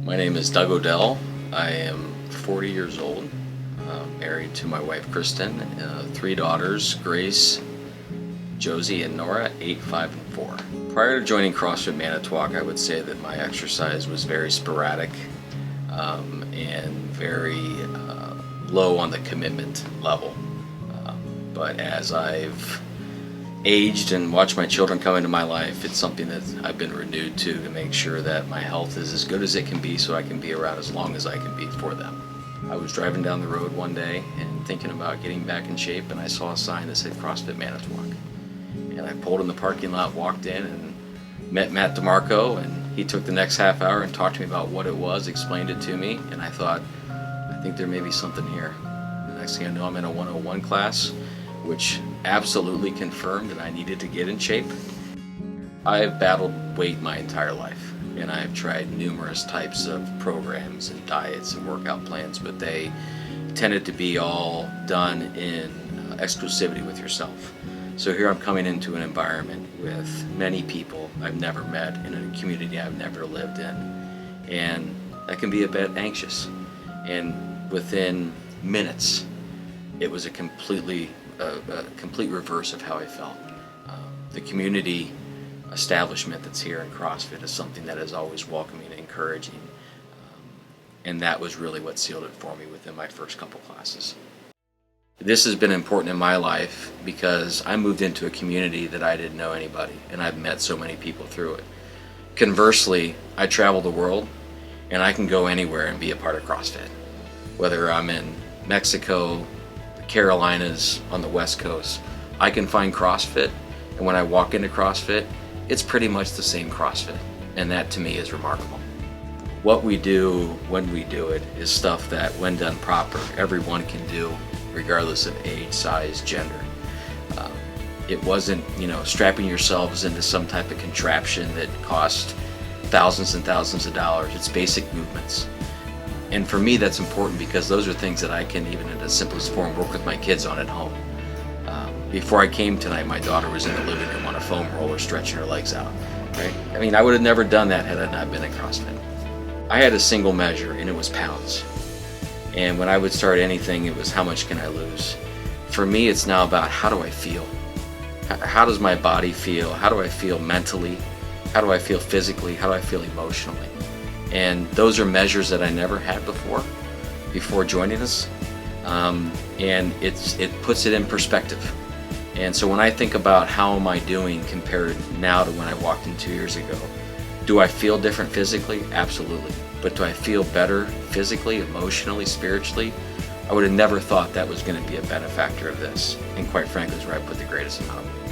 My name is Doug Odell. I am 40 years old, married to my wife Kristen, three daughters, Grace, Josie, and Nora, 8, 5, and 4. Prior to joining CrossFit Manitowoc, I would say that my exercise was very sporadic and very low on the commitment level. But as I've aged and watched my children come into my life, it's something that I've been renewed to make sure that my health is as good as it can be so I can be around as long as I can be for them. I was driving down the road one day and thinking about getting back in shape, and I saw a sign that said CrossFit Manitowoc. And I pulled in the parking lot, walked in, and met Matt DeMarco, and he took the next half hour and talked to me about what it was, explained it to me, and I thought, I think there may be something here. The next thing I know, I'm in a 101 class, which absolutely confirmed that I needed to get in shape. I've battled weight my entire life, and I've tried numerous types of programs and diets and workout plans, but they tended to be all done in exclusivity with yourself. So here I'm coming into an environment with many people I've never met, in a community I've never lived in, and I can be a bit anxious. And within minutes, it was a complete reverse of how I felt. The community establishment that's here in CrossFit is something that is always welcoming and encouraging, and that was really what sealed it for me within my first couple classes. This has been important in my life because I moved into a community that I didn't know anybody, and I've met so many people through it. Conversely, I travel the world, and I can go anywhere and be a part of CrossFit. Whether I'm in Mexico, the Carolinas, on the West Coast, I can find CrossFit, and when I walk into CrossFit, it's pretty much the same CrossFit, and that to me is remarkable. What we do when we do it is stuff that, when done proper, everyone can do, regardless of age, size, gender. It wasn't, strapping yourselves into some type of contraption that cost thousands and thousands of dollars. It's basic movements. And for me, that's important because those are things that I can, even in the simplest form, work with my kids on at home. Before I came tonight, my daughter was in the living room on a foam roller stretching her legs out. Right? I mean, I would have never done that had I not been in CrossFit. I had a single measure, and it was pounds. And when I would start anything, it was how much can I lose? For me, it's now about how do I feel? How does my body feel? How do I feel mentally? How do I feel physically? How do I feel emotionally? And those are measures that I never had before joining us. And it puts it in perspective. And so when I think about how am I doing compared now to when I walked in 2 years ago, do I feel different physically? Absolutely. But do I feel better physically, emotionally, spiritually? I would have never thought that was going to be a benefactor of this. And quite frankly, is where I put the greatest amount of weight.